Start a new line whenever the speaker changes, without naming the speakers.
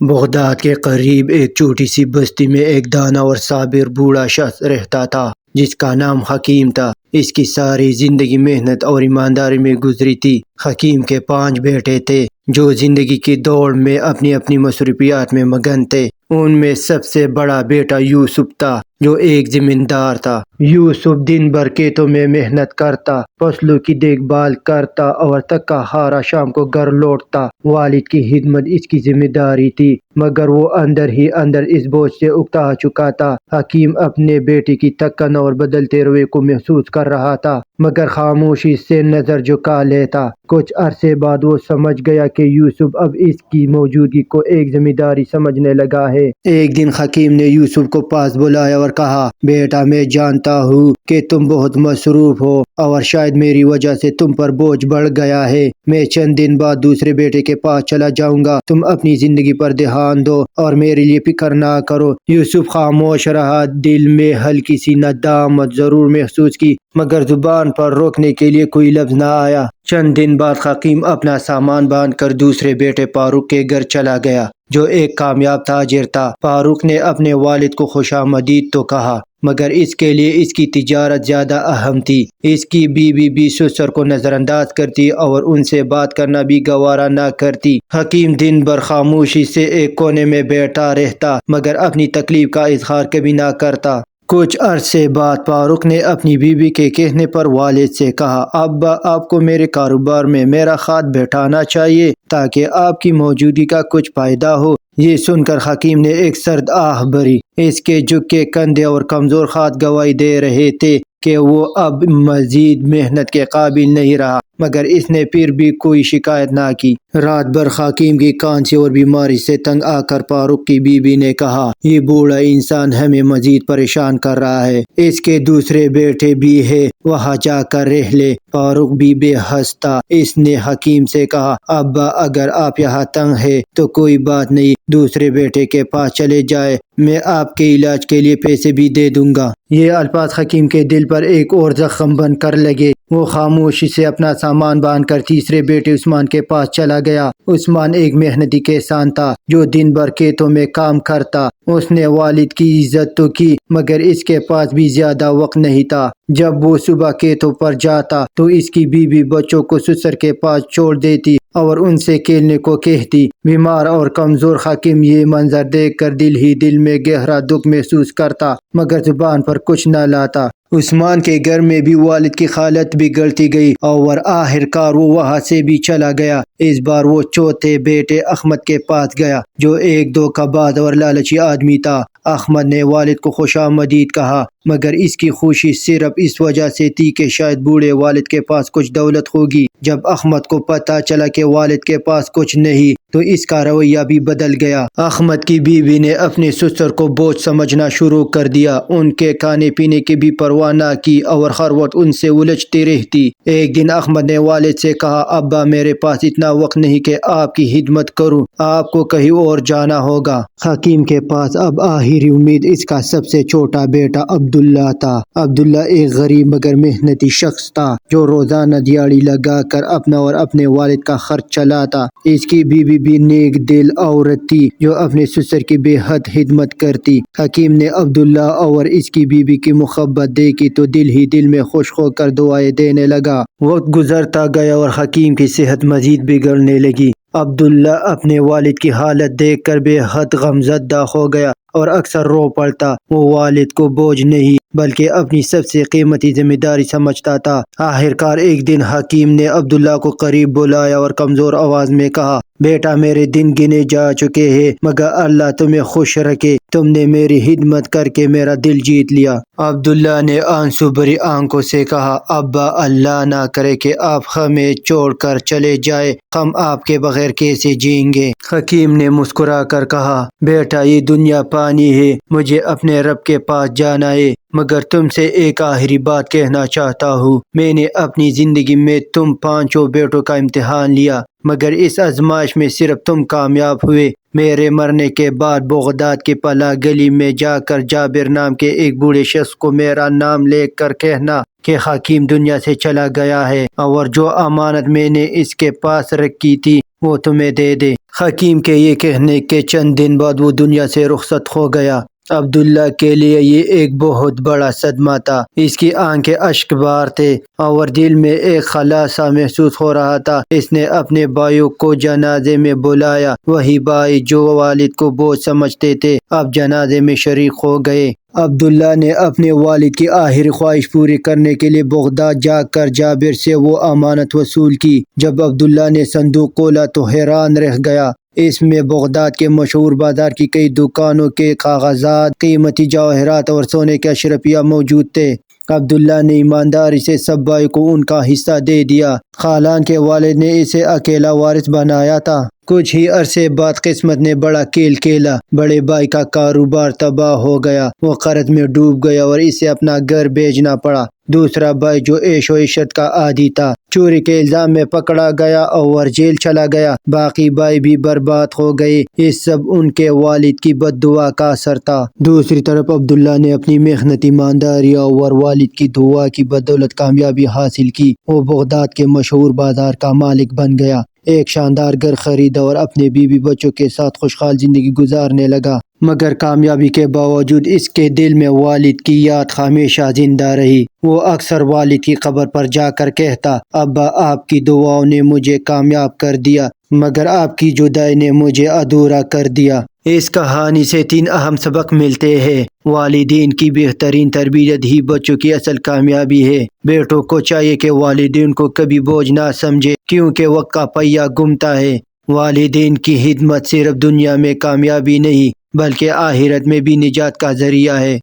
Baghdad کے قریب ایک چھوٹی سی بستی میں ایک دانا اور صابر بوڑھا شخص رہتا تھا جس کا نام حکیم تھا۔ اس کی ساری زندگی محنت اور ایمانداری میں گزری تھی۔ حکیم کے 5 بیٹے تھے جو زندگی کی دوڑ میں اپنی اپنی مصروفیات میں مگن تھے۔ ان میں سب سے بڑا بیٹا یوسف تھا جو ایک زمیندار تھا۔ یوسف دن بھر کھیتوں میں محنت کرتا، فصلوں کی دیکھ بھال کرتا اور تھکا ہارا شام کو گھر لوٹتا۔ والد کی خدمت اس کی ذمہ داری تھی، مگر وہ اندر ہی اندر اس بوجھ سے اکتا چکا تھا۔ حکیم اپنے بیٹے کی تھکن اور بدلتے رویے کو محسوس کر رہا تھا، مگر خاموشی سے نظر جھکا لیتا۔ کچھ عرصے بعد وہ سمجھ گیا کہ یوسف اب اس کی موجودگی کو ایک ذمہ داری سمجھنے لگا ہے۔ ایک دن حکیم نے یوسف کو پاس بلایا اور کہا، بیٹا میں جانتا ہوں کہ تم بہت مصروف ہو اور شاید میری وجہ سے تم پر بوجھ بڑھ گیا ہے۔ میں چند دن بعد دوسرے بیٹے کے پاس چلا جاؤں گا۔ تم اپنی زندگی پر دھیان دو اور میرے لیے فکر نہ کرو۔ یوسف خاموش رہا، دل میں ہلکی سی ندامت ضرور محسوس کی، مگر زبان پر روکنے کے لیے کوئی لفظ نہ آیا۔ چند دن بعد حکیم اپنا سامان باندھ کر دوسرے بیٹے فاروق کے گھر چلا گیا جو ایک کامیاب تاجر تھا۔ فاروق نے اپنے والد کو خوش آمدید تو کہا، مگر اس کے لیے اس کی تجارت زیادہ اہم تھی۔ اس کی بیوی بھی سسر کو نظر انداز کرتی اور ان سے بات کرنا بھی گوارا نہ کرتی۔ حکیم دن بھر خاموشی سے ایک کونے میں بیٹھا رہتا، مگر اپنی تکلیف کا اظہار کبھی نہ کرتا۔ کچھ عرصے بعد فاروق نے اپنی بیوی کے کہنے پر والد سے کہا، ابا آپ کو میرے کاروبار میں میرا ہاتھ بیٹھانا چاہیے تاکہ آپ کی موجودگی کا کچھ فائدہ ہو۔ یہ سن کر حکیم نے ایک سرد آہ بھری۔ اس کے جھکے کندھے اور کمزور ہاتھ گواہی دے رہے تھے کہ وہ اب مزید محنت کے قابل نہیں رہا، مگر اس نے پھر بھی کوئی شکایت نہ کی۔ رات بھر حکیم کی کھانسی اور بیماری سے تنگ آ کر فاروق کی بیوی نے کہا، یہ بوڑھا انسان ہمیں مزید پریشان کر رہا ہے، اس کے دوسرے بیٹے بھی ہے، وہاں جا کر رہ لے۔ فاروق بھی بے حس تھا۔ اس نے حکیم سے کہا، ابا اگر آپ یہاں تنگ ہے تو کوئی بات نہیں، دوسرے بیٹے کے پاس چلے جائے، میں آپ کے علاج کے لیے پیسے بھی دے دوں گا۔ یہ الفاظ حکیم کے دل پر ایک اور زخم بن کر لگے۔ وہ خاموشی سے اپنا سامان باندھ کر تیسرے بیٹے عثمان کے پاس چلا گیا۔ عثمان ایک محنتی کسان تھا جو دن بھر کھیتوں میں کام کرتا۔ اس نے والد کی عزت تو کی، مگر اس کے پاس بھی زیادہ وقت نہیں تھا۔ جب وہ صبح کھیتوں پر جاتا تو اس کی بیوی بچوں کو سسر کے پاس چھوڑ دیتی اور ان سے کھیلنے کو کہتی۔ بیمار اور کمزور حکیم یہ منظر دیکھ کر دل ہی دل میں گہرا دکھ محسوس کرتا، مگر زبان پر کچھ نہ لاتا۔ عثمان کے گھر میں بھی والد کی حالت بگڑتی گئی اور آخر کار وہ وہاں سے بھی چلا گیا۔ اس بار وہ چوتھے بیٹے احمد کے پاس گیا جو ایک دھوکہ باز اور لالچی آدمی تھا۔ احمد نے والد کو خوش آمدید کہا، مگر اس کی خوشی صرف اس وجہ سے تھی کہ شاید بوڑھے والد کے پاس کچھ دولت ہوگی۔ جب احمد کو پتہ چلا کہ والد کے پاس کچھ نہیں تو اس کا رویہ بھی بدل گیا۔ احمد کی بیوی نے اپنے سسر کو بوجھ سمجھنا شروع کر دیا، ان کے کھانے پینے کی بھی پرواہ نہ کی اور ہر وقت ان سے الجھتی رہتی۔ ایک دن احمد نے والد سے کہا، ابا میرے پاس اتنا وقت نہیں کہ آپ کی خدمت کروں، آپ کو کہیں اور جانا ہوگا۔ حکیم کے پاس اب آخری امید اس کا سب سے چھوٹا بیٹا عبداللہ تھا۔ عبداللہ ایک غریب مگر محنتی شخص تھا جو روزانہ دیہڑی لگا کر اپنا اور اپنے والد کا خرچ چلاتا۔ اس کی بیوی بھی نیک دل عورت تھی جو اپنے سسر کی بے حد خدمت کرتی۔ حکیم نے عبداللہ اور اس کی بیوی کی محبت دیکھی تو دل ہی دل میں خوش ہو کر دعائیں دینے لگا۔ وقت گزرتا گیا اور حکیم کی صحت مزید بگڑنے لگی۔ عبداللہ اپنے والد کی حالت دیکھ کر بے حد غمزدہ ہو گیا اور اکثر رو پڑتا۔ وہ والد کو بوجھ نہیں بلکہ اپنی سب سے قیمتی ذمہ داری سمجھتا تھا۔ آخر کار ایک دن حکیم نے عبداللہ کو قریب بلایا اور کمزور آواز میں کہا، بیٹا میرے دن گنے جا چکے ہیں، مگر اللہ تمہیں خوش رکھے، تم نے میری خدمت کر کے میرا دل جیت لیا۔ عبداللہ نے آنسو بھری آنکھوں سے کہا، ابا اللہ نہ کرے کہ آپ ہمیں چھوڑ کر چلے جائے، ہم آپ کے بغیر کیسے جئیں گے؟ حکیم نے مسکرا کر کہا، بیٹا یہ دنیا پانی ہے، مجھے اپنے رب کے پاس جانا ہے، مگر تم سے ایک آخری بات کہنا چاہتا ہوں۔ میں نے اپنی زندگی میں تم 5 بیٹوں کا امتحان لیا، مگر اس آزمائش میں صرف تم کامیاب ہوئے۔ میرے مرنے کے بعد بغداد کی پلا گلی میں جا کر جابر نام کے ایک بوڑھے شخص کو میرا نام لے کر کہنا کہ حکیم دنیا سے چلا گیا ہے اور جو امانت میں نے اس کے پاس رکھی تھی وہ تمہیں دے دے۔ حکیم کے یہ کہنے کے چند دن بعد وہ دنیا سے رخصت ہو گیا۔ عبداللہ کے لیے یہ ایک بہت بڑا صدمہ تھا۔ اس کی آنکھیں اشک بار تھے اور دل میں ایک خلا سا محسوس ہو رہا تھا۔ اس نے اپنے بھائیوں کو جنازے میں بلایا۔ وہی بھائی جو والد کو بوجھ سمجھتے تھے اب جنازے میں شریک ہو گئے۔ عبداللہ نے اپنے والد کی آخری خواہش پوری کرنے کے لیے بغداد جا کر جابر سے وہ امانت وصول کی۔ جب عبداللہ نے صندوق کھولا تو حیران رہ گیا۔ اس میں بغداد کے مشہور بازار کی کئی دکانوں کے کاغذات، قیمتی جواہرات اور سونے کے اشرفیہ موجود تھے۔ عبداللہ نے ایمانداری سے سب بھائی کو ان کا حصہ دے دیا، حالانکہ والد نے اسے اکیلا وارث بنایا تھا۔ کچھ ہی عرصے بعد قسمت نے بڑا کھیل کھیلا۔ بڑے بھائی کا کاروبار تباہ ہو گیا، وہ قرض میں ڈوب گیا اور اسے اپنا گھر بیچنا پڑا۔ دوسرا بھائی جو عیش و عشرت کا عادی تھا چوری کے الزام میں پکڑا گیا اور جیل چلا گیا۔ باقی بھائی بھی برباد ہو گئے۔ یہ سب ان کے والد کی بد دعا کا اثر تھا۔ دوسری طرف عبداللہ نے اپنی محنت، ایمانداری اور والد کی دعا کی بدولت کامیابی حاصل کی۔ وہ بغداد کے مشہور بازار کا مالک بن گیا، ایک شاندار گھر خریدا اور اپنے بیوی بچوں کے ساتھ خوشحال زندگی گزارنے لگا۔ مگر کامیابی کے باوجود اس کے دل میں والد کی یاد ہمیشہ زندہ رہی۔ وہ اکثر والد کی قبر پر جا کر کہتا، ابا آپ کی دعاؤں نے مجھے کامیاب کر دیا، مگر آپ کی جدائی نے مجھے ادھورا کر دیا۔ اس کہانی سے 3 اہم سبق ملتے ہیں۔ والدین کی بہترین تربیت ہی بچوں کی اصل کامیابی ہے۔ بیٹوں کو چاہیے کہ والدین کو کبھی بوجھ نہ سمجھے، کیونکہ وقت کا پہیہ گھومتا ہے۔ والدین کی خدمت صرف دنیا میں کامیابی نہیں بلکہ آخرت میں بھی نجات کا ذریعہ ہے۔